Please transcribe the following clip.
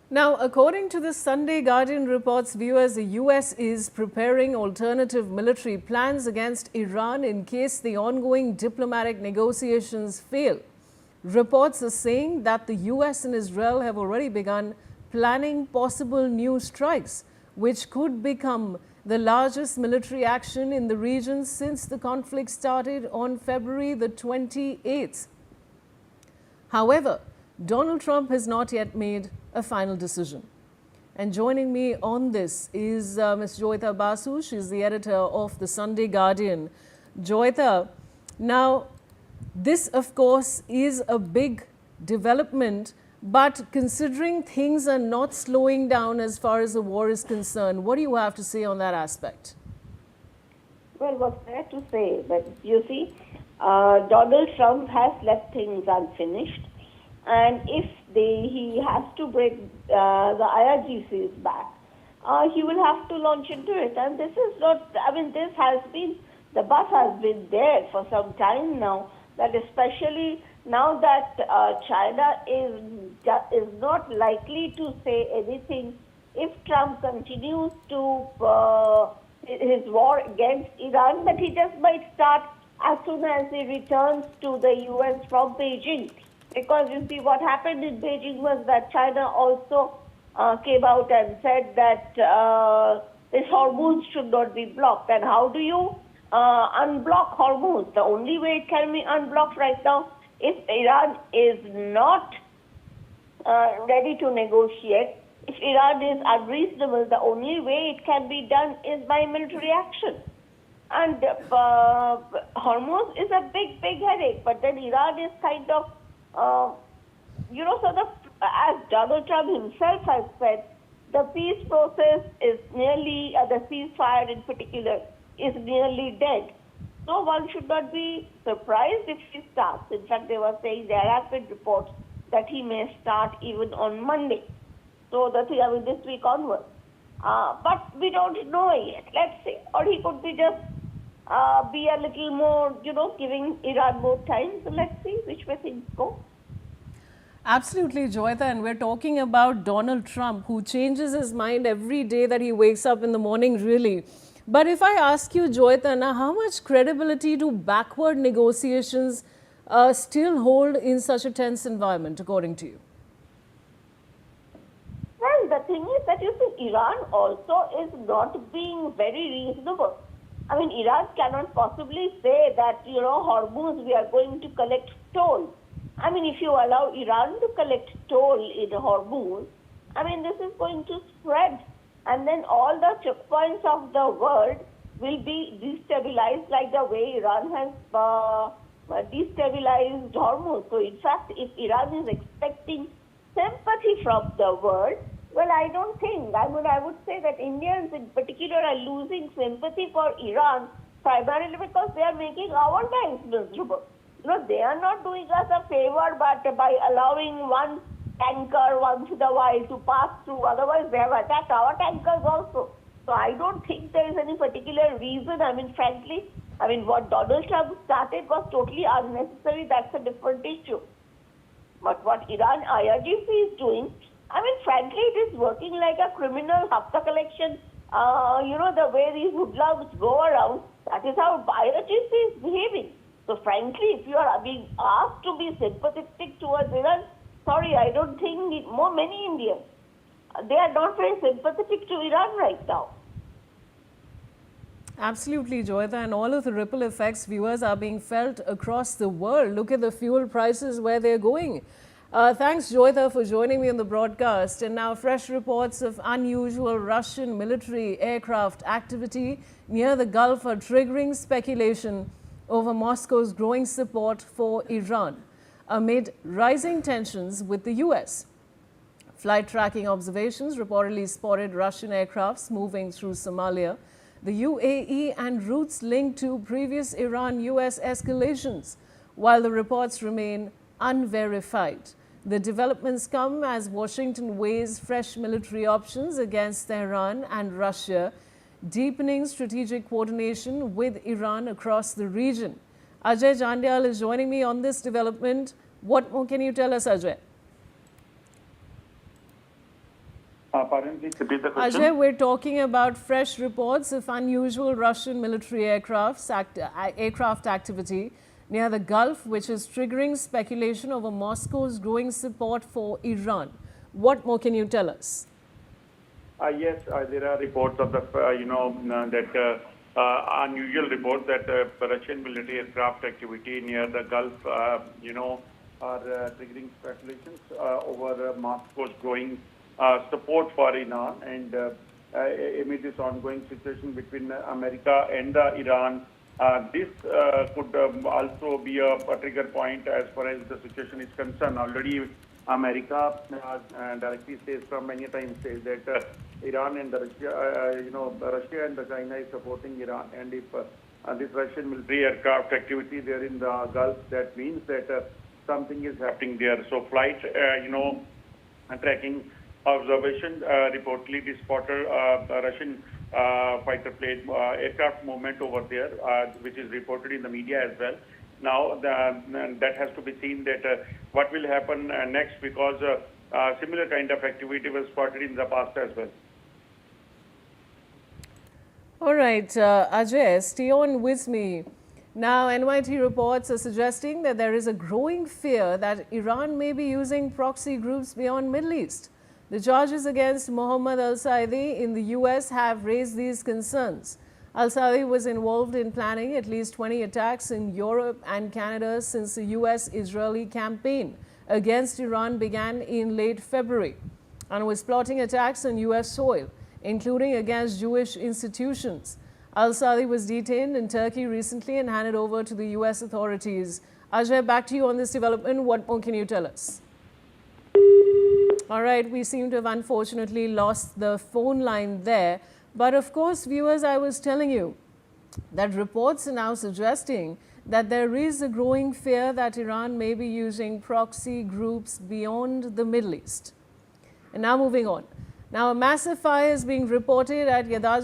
Now, according to the Sunday Guardian reports, viewers, the US is preparing alternative military plans against Iran in case the ongoing diplomatic negotiations fail. Reports are saying that the US and Israel have already begun planning possible new strikes, which could become the largest military action in the region since the conflict started on February the 28th. However, Donald Trump has not yet made a final decision. And joining me on this is Ms. Joyita Basu. She's the editor of the Sunday Guardian. Joyita, now this of course is a big development, but considering things are not slowing down as far as the war is concerned, what do you have to say on that aspect? Well, what's there to say? But you see, Donald Trump has left things unfinished. And if he has to break the IRGCs back, he will have to launch into it. And this is not, I mean, this has been, the bus has been there for some time now, that especially now that China is not likely to say anything if Trump continues to his war against Iran, that he just might start as soon as he returns to the US from Beijing. Because you see, what happened in Beijing was that China also came out and said that this Hormuz should not be blocked. And how do you unblock Hormuz? The only way it can be unblocked right now, if Iran is not ready to negotiate, if Iran is unreasonable, the only way it can be done is by military action. And Hormuz is a big, big headache. But then Iran is kind of sort of, as Donald Trump himself has said, the peace process is nearly, the ceasefire in particular, is nearly dead. So one should not be surprised if he starts. In fact, they were saying there have been reports that he may start even on Monday. So this week onwards. But we don't know yet. Let's see. Or he could be just be a little more, giving Iran more time. So let's see which way things go. Absolutely, Joyita, and we're talking about Donald Trump, who changes his mind every day that he wakes up in the morning, really. But if I ask you, Joyita, now how much credibility do backward negotiations still hold in such a tense environment, according to you? Well, the thing is that you see, Iran also is not being very reasonable. I mean, Iran cannot possibly say that, Hormuz, we are going to collect toll. I mean, if you allow Iran to collect toll in Hormuz, I mean, this is going to spread. And then all the checkpoints of the world will be destabilized like the way Iran has destabilized Hormuz. So, in fact, if Iran is expecting sympathy from the world, well, I don't think. I would say that Indians in particular are losing sympathy for Iran primarily because they are making our lives miserable. They are not doing us a favor, but by allowing one tanker once in a while to pass through. Otherwise, they have attacked our tankers also. So I don't think there is any particular reason. I mean, frankly, what Donald Trump started was totally unnecessary. That's a different issue. But what Iran IRGC is doing, I mean, frankly, it is working like a criminal hafta collection. The way these hoodlums go around, that is how IRGC is behaving. So frankly, if you are being asked to be sympathetic towards Iran, sorry, I don't think many Indians, they are not very sympathetic to Iran right now. Absolutely, Joyita, and all of the ripple effects, viewers, are being felt across the world. Look at the fuel prices where they're going. Thanks, Joyita, for joining me on the broadcast. And now fresh reports of unusual Russian military aircraft activity near the Gulf are triggering speculation over Moscow's growing support for Iran amid rising tensions with the US. Flight tracking observations reportedly spotted Russian aircrafts moving through Somalia, the UAE, and routes linked to previous Iran-US escalations, while the reports remain unverified. The developments come as Washington weighs fresh military options against Tehran and Russia, deepening strategic coordination with Iran across the region. Ajay Jandyal is joining me on this development. What more can you tell us, Ajay? Pardon, please repeat the question. Ajay, we're talking about fresh reports of unusual Russian military aircraft activity near the Gulf, which is triggering speculation over Moscow's growing support for Iran. What more can you tell us? Yes, there are reports of the, that unusual reports that Russian military aircraft activity near the Gulf, are triggering speculations over Moscow's growing support for Iran. And amid this ongoing situation between America and Iran, this could also be a trigger point as far as the situation is concerned. Already, America directly says from many times says that Iran and Russia and China is supporting Iran, and if this Russian military aircraft activity there in the Gulf, that means that something is happening there. So flight, tracking observation reportedly this spotted Russian fighter plane aircraft movement over there, which is reported in the media as well. Now that has to be seen that what will happen next, because similar kind of activity was spotted in the past as well. All right, Ajay, stay on with me. Now, NYT reports are suggesting that there is a growing fear that Iran may be using proxy groups beyond Middle East. The charges against Mohammad Al-Saadi in the US have raised these concerns. Al-Saadi was involved in planning at least 20 attacks in Europe and Canada since the US-Israeli campaign against Iran began in late February, and was plotting attacks on US soil, including against Jewish institutions. Al-Saadi was detained in Turkey recently and handed over to the US authorities. Ajay, back to you on this development. What more can you tell us? All right, we seem to have unfortunately lost the phone line there. But of course, viewers, I was telling you that reports are now suggesting that there is a growing fear that Iran may be using proxy groups beyond the Middle East. And now moving on. Now, a massive fire is being reported at Yadaz